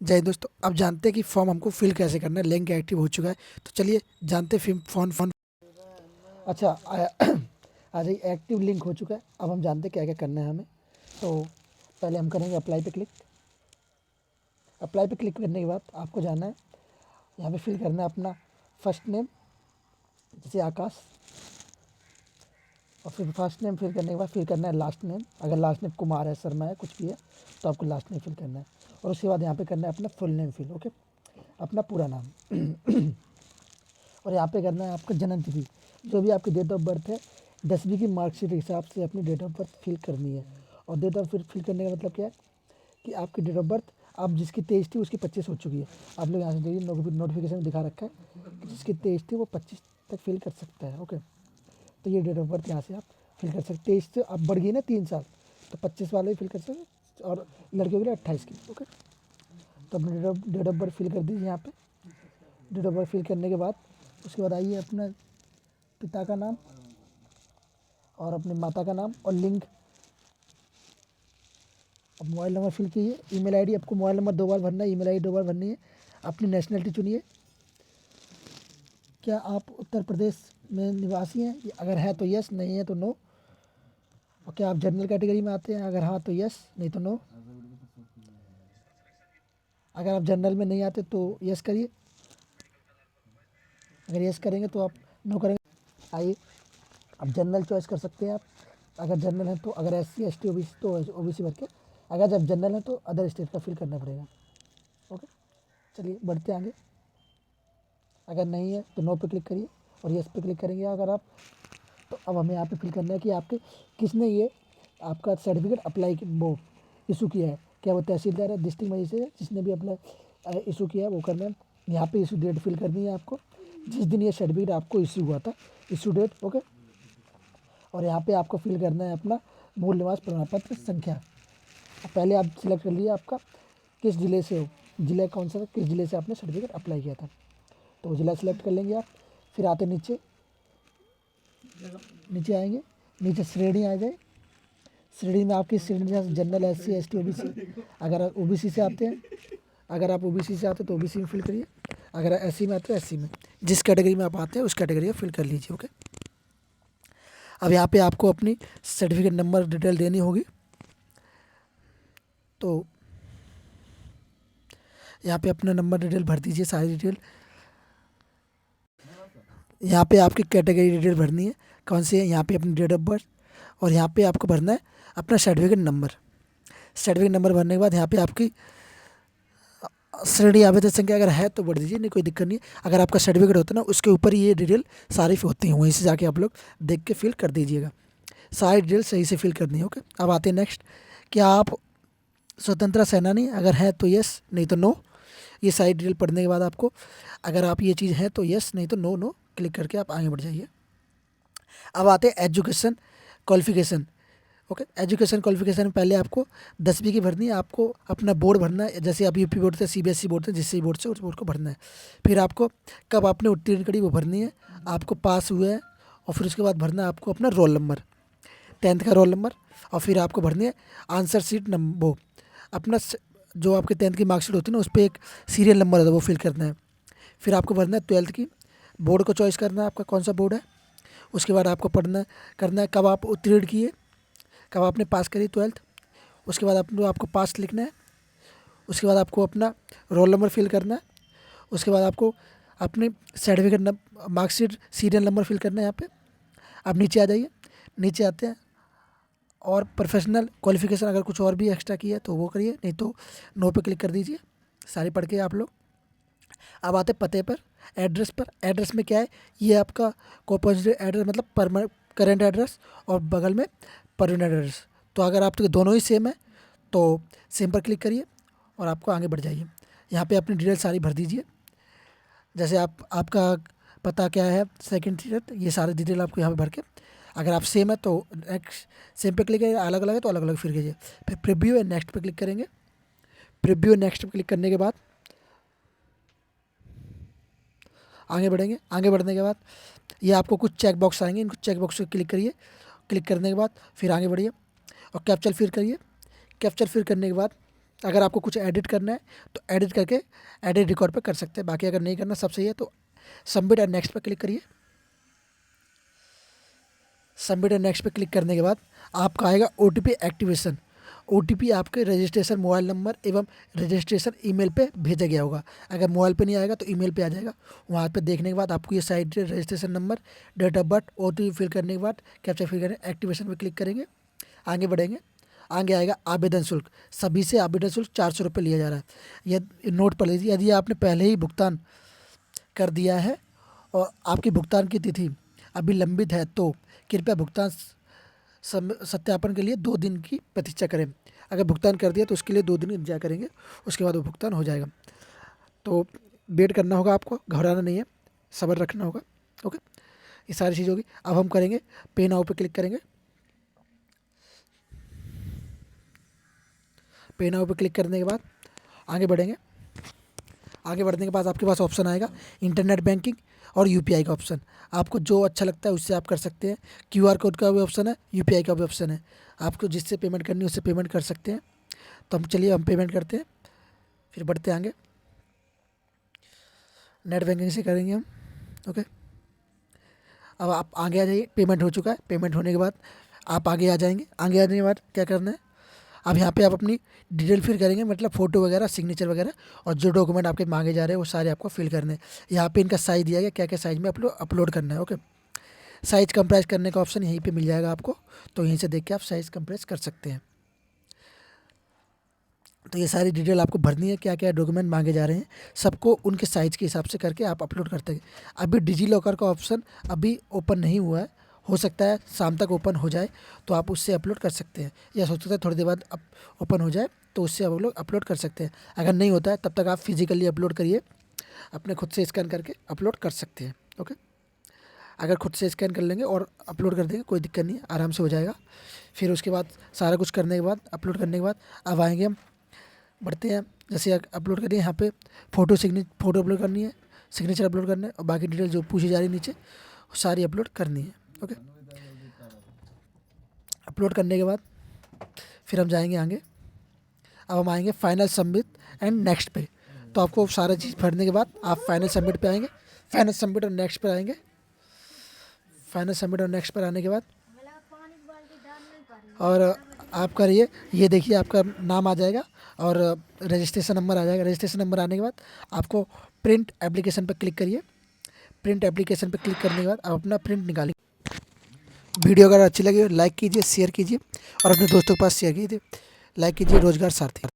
जय हिंद दोस्तों। अब जानते हैं कि फॉर्म हमको फिल कैसे करना है। लिंक एक्टिव हो चुका है, तो चलिए जानते हैं। फिर फोन फोन अच्छा आज ही एक्टिव लिंक हो चुका है। अब हम जानते हैं क्या क्या करना है हमें। तो पहले हम करेंगे अप्लाई पे क्लिक। अप्लाई पे क्लिक करने के बाद आपको जाना है, यहाँ पे फिल करना है अपना फर्स्ट नेम, जैसे आकाश। और फिर फर्स्ट नेम फिल करने के बाद फिर करना है लास्ट नेम। अगर लास्ट नेम कुमार है, शर्मा है, कुछ भी है तो आपको लास्ट नेम फिल करना है। और उसके बाद यहाँ पे करना है अपना फुल नेम फिल। ओके, अपना पूरा नाम। और यहाँ पे करना है आपका जन्म तिथि, जो भी आपकी डेट ऑफ बर्थ है 10वीं की मार्कशीट के हिसाब से अपनी डेट ऑफ बर्थ फिल करनी है। और डेट ऑफ फिल करने का मतलब क्या है कि आपकी डेट ऑफ बर्थ आप जिसकी 23 थी उसकी 25 हो चुकी है। आप लोग यहाँ से देखिए, नोटिफिकेशन में दिखा रखा है कि जिसकी 23 थी वो 25 तक फिल कर सकता है। ओके, तो ये डेट ऑफ बर्थ यहाँ से आप फिल कर सकते। 23 से अब बढ़ गई ना 3 साल, तो 25 वाले भी फिल कर सकते, और लड़कियों के लिए 28 की। ओके, तो अपनी डेट ऑफ बर्थ फिल कर दीजिए यहाँ पे। डेट ऑफ बर्थ फिल करने के बाद उसके बाद आइए अपना पिता का नाम और अपनी माता का नाम और लिंक। अब मोबाइल नंबर फिल कीजिए। ईमेल आईडी, आपको मोबाइल नंबर 2 बार भरना है, ईमेल आईडी 2 बार भरनी है। अपनी नेशनलिटी चुनिए, क्या आप उत्तर प्रदेश में निवासी हैं? अगर है तो यस, नहीं है तो नो। और क्या आप जनरल कैटेगरी में आते हैं? अगर हाँ तो यस, नहीं तो नो। अगर आप जनरल में नहीं आते तो यस करिए, अगर यस करेंगे तो आप नो करेंगे। आइए, अब जनरल चॉइस कर सकते हैं आप, अगर जनरल है तो। अगर SC ST OBC तो OBC भर के। अगर जब जनरल है तो अदर स्टेट का फिल करना पड़ेगा। ओके, चलिए बढ़ते हैं आगे। अगर नहीं है तो नो पे क्लिक करिए और यस पे क्लिक करेंगे अगर आप। तो अब हमें यहाँ पे फिल करना है कि आपके किसने ये आपका सर्टिफिकेट अप्लाई वो इशू किया है। क्या वो तहसीलदार है, डिस्ट्रिक्ट मजिस्ट्रेट है, जिसने भी अप्लाई इशू किया है वो करना है। यहाँ पे इशू डेट फिल करनी है आपको, जिस दिन ये सर्टिफिकेट आपको इशू हुआ था, इशू डेट। ओके, और यहाँ पे आपको फिल करना है अपना मूल निवास प्रमाण पत्र संख्या। पहले आप सिलेक्ट कर लीजिए आपका किस ज़िले से हो, ज़िला कौन सा, किस ज़िले से आपने सर्टिफिकेट अप्लाई किया था, तो वो ज़िला सिलेक्ट कर लेंगे आप। फिर आते नीचे, नीचे आएंगे, नीचे श्रेणी आ जाए। श्रेणी में आपकी श्रेणी जैसे जनरल, SC ST OBC। अगर आप OBC से आते हैं, अगर आप OBC से आते हैं तो OBC में फिल करिए। अगर SC में आते हैं SC में, जिस कैटेगरी में आप आते हैं उस कैटेगरी में फिल कर लीजिए। ओके, अब यहाँ पे आपको अपनी सर्टिफिकेट नंबर डिटेल देनी होगी। तो यहाँ पे अपना नंबर डिटेल भर दीजिए, सारी डिटेल। यहाँ पे आपकी कैटेगरी डिटेल भरनी है, कौन सी है। यहाँ पे अपनी डेट ऑफ बर्थ, और यहाँ पे आपको भरना है अपना सर्टिफिकेट नंबर। सर्टिफिकेट नंबर भरने के बाद यहाँ पे आपकी श्रेणी आवेदन संख्या अगर है तो भर दीजिए, नहीं कोई दिक्कत नहीं है। अगर आपका सर्टिफिकेट होता है ना, उसके ऊपर ये डिटेल सारी होती हैं, वहीं से जाके आप लोग देख के फिल कर दीजिएगा। सारी डिटेल सही से फिल करनी है। ओके, अब आते हैं नेक्स्ट। क्या आप स्वतंत्रता सेनानी? अगर है तो यस, नहीं तो नो। ये सारी डिटेल पढ़ने के बाद आपको, अगर आप ये चीज़ है तो यस, नहीं तो नो। नो क्लिक करके आप आगे बढ़ जाइए। अब आते हैं education qualification. Okay, education qualification में पहले आपको 10वीं की भरनी है। आपको अपना बोर्ड भरना है, जैसे आप UP बोर्ड से, CBSE बोर्ड से, जिससे बोर्ड से उस बोर्ड को भरना है। फिर आपको कब आपने उत्तीर्ण करी वो भरनी है, आपको पास हुए हैं। और फिर उसके बाद भरना है आपको अपना रोल नंबर, 10th का रोल नंबर। और फिर आपको भरनी है आंसर सीट नंबर, वो अपना जो आपके 10th की मार्कशीट होती है ना, उस पर एक सीरियल नंबर होता है, वो फिल करना है। फिर आपको भरना है 12th की, बोर्ड को चॉइस करना है आपका कौन सा बोर्ड है। उसके बाद आपको पढ़ना करना है कब आप उत्तीर्ण किए, कब आपने पास करी 12th। उसके बाद आपको पास लिखना है। उसके बाद आपको अपना रोल नंबर फिल करना है। उसके बाद आपको अपने certificate marksheet serial number fill करना है। यहाँ पे आप नीचे आ जाइए। नीचे आते हैं और प्रोफेशनल क्वालिफिकेशन, अगर कुछ और भी एक्स्ट्रा किया है तो वो करिए, नहीं तो नो पे क्लिक कर दीजिए। सारी पढ़ के आप लोग। अब आते पते पर, एड्रेस पर। एड्रेस में क्या है, ये आपका कोपोजिट एड्रेस मतलब परमानेंट करेंट एड्रेस, और बगल में परमानेंट एड्रेस। तो अगर आपके दोनों ही सेम है तो सेम पर क्लिक करिए और आपको आगे बढ़ जाइए। यहाँ पे अपनी डिटेल सारी भर दीजिए, जैसे आपका पता क्या है, सेकंड थीयर, ये सारे डिटेल आपको यहाँ पे भर के। अगर आप सेम है तो नेक्स्ट, सेम पे क्लिक करिए। अलग अलग है तो अलग अलग फिर कीजिए। फिर प्रीव्यू है, नेक्स्ट पे क्लिक करेंगे। प्रीव्यू नेक्स्ट पे क्लिक करने के बाद आगे बढ़ेंगे। आगे बढ़ने के बाद ये आपको कुछ चेक बॉक्स आएंगे, इनको चेक बॉक्स पे क्लिक करिए। क्लिक करने के बाद फिर आगे बढ़िए और कैप्चर फिल करिए। कैप्चर फिल करने के बाद अगर आपको कुछ एडिट करना है तो एडिट करके एडिट रिकॉर्ड पे कर सकते हैं। बाकी अगर नहीं करना सब सही है तो सबमिट एंड नेक्स्ट पे क्लिक करिए। सबमिट एंड नेक्स्ट पे क्लिक करने के बाद आपका आएगा OTP एक्टिवेशन। OTP आपके रजिस्ट्रेशन मोबाइल नंबर एवं रजिस्ट्रेशन ईमेल पे भेजा गया होगा। अगर मोबाइल पे नहीं आएगा तो ईमेल पे आ जाएगा। वहाँ पे देखने के बाद आपको ये site registration number, date of birth, OTP fill करने के बाद कैप्चा फिल करने एक्टिवेशन पे क्लिक करेंगे। आगे बढ़ेंगे, आगे आएगा आवेदन शुल्क। सभी से आवेदन शुल्क 400 रुपये लिया जा रहा है। यह नोट पर लीजिए। यदि आपने पहले ही भुगतान कर दिया है और आपकी भुगतान की तिथि अभी लंबित है तो कृपया भुगतान सत्यापन के लिए 2 दिन की प्रतीक्षा करें। अगर भुगतान कर दिया तो उसके लिए 2 दिन इंतजार करेंगे, उसके बाद वो भुगतान हो जाएगा। तो वेट करना होगा, आपको घबराना नहीं है, सब्र रखना होगा। ओके, ये सारी चीज़ होगी। अब हम करेंगे पे नाउ पे क्लिक करेंगे। पे नाउ पे क्लिक करने के बाद आगे बढ़ेंगे। आगे बढ़ने के बाद आपके पास ऑप्शन आएगा इंटरनेट बैंकिंग और UPI का ऑप्शन। आपको जो अच्छा लगता है उससे आप कर सकते हैं। QR कोड का भी ऑप्शन है, UPI का भी ऑप्शन है। आपको जिससे पेमेंट करनी है उससे पेमेंट कर सकते हैं। तो हम चलिए हम पेमेंट करते हैं, फिर बढ़ते हैं आगे। नेट बैंकिंग से करेंगे हम। ओके, अब आप आगे आ जाइए। पेमेंट हो चुका है। पेमेंट होने के बाद आप आगे आ जाएंगे। आगे आने के बाद क्या करना है, अब यहाँ पे आप अपनी डिटेल फिल करेंगे, मतलब फ़ोटो वगैरह, सिग्नेचर वगैरह, और जो डॉक्यूमेंट आपके मांगे जा रहे हैं वो सारे आपको फिल करने हैं। यहाँ पे इनका साइज़ दिया गया, क्या क्या साइज़ में अपलोड करना है। ओके, साइज़ कंप्रेस करने का ऑप्शन यहीं पे मिल जाएगा आपको, तो यहीं से देख के आप साइज़ कंप्रेस कर सकते हैं। तो ये सारी डिटेल आपको भरनी है, क्या क्या डॉक्यूमेंट मांगे जा रहे हैं सबको उनके साइज़ के हिसाब से करके आप अपलोड करते हैं। अभी डिजी लॉकर का ऑप्शन अभी ओपन नहीं हुआ है, हो सकता है शाम तक ओपन हो जाए तो आप उससे अपलोड कर सकते हैं, या हो सकता है थोड़ी देर बाद ओपन हो जाए तो उससे आप लोग अपलोड कर सकते हैं। अगर नहीं होता है तब तक आप फिजिकली अपलोड करिए, अपने खुद से स्कैन करके अपलोड कर सकते हैं। ओके, अगर खुद से स्कैन कर लेंगे और अपलोड कर देंगे कोई दिक्कत नहीं है, आराम से हो जाएगा। फिर उसके बाद सारा कुछ करने के बाद, अपलोड करने के बाद अब आएंगे हम, बढ़ते हैं। जैसे अपलोड करिए, यहाँ पे फ़ोटो अपलोड करनी है, सिग्नेचर अपलोड करना है, और बाकी डिटेल जो पूछी जा रही है नीचे वो सारी अपलोड करनी है। ओके, अपलोड करने के बाद फिर हम जाएंगे आगे। अब हम आएंगे फाइनल सबमिट एंड नेक्स्ट पे। तो आपको सारा चीज़ भरने के बाद आप फाइनल सबमिट पे आएंगे। फाइनल सबमिट और नेक्स्ट पर आएंगे। फाइनल सबमिट और नेक्स्ट पर आने के बाद और आप करिए, ये देखिए आपका नाम आ जाएगा और रजिस्ट्रेशन नंबर आ जाएगा। रजिस्ट्रेशन नंबर आने के बाद आपको प्रिंट एप्लीकेशन पर क्लिक करिए। प्रिंट एप्लीकेशन पर क्लिक करने के बाद आप अपना प्रिंट निकालिए। वीडियो अगर अच्छी लगी लाइक कीजिए, शेयर कीजिए और अपने दोस्तों के पास शेयर कीजिए। लाइक कीजिए रोजगार सारथी।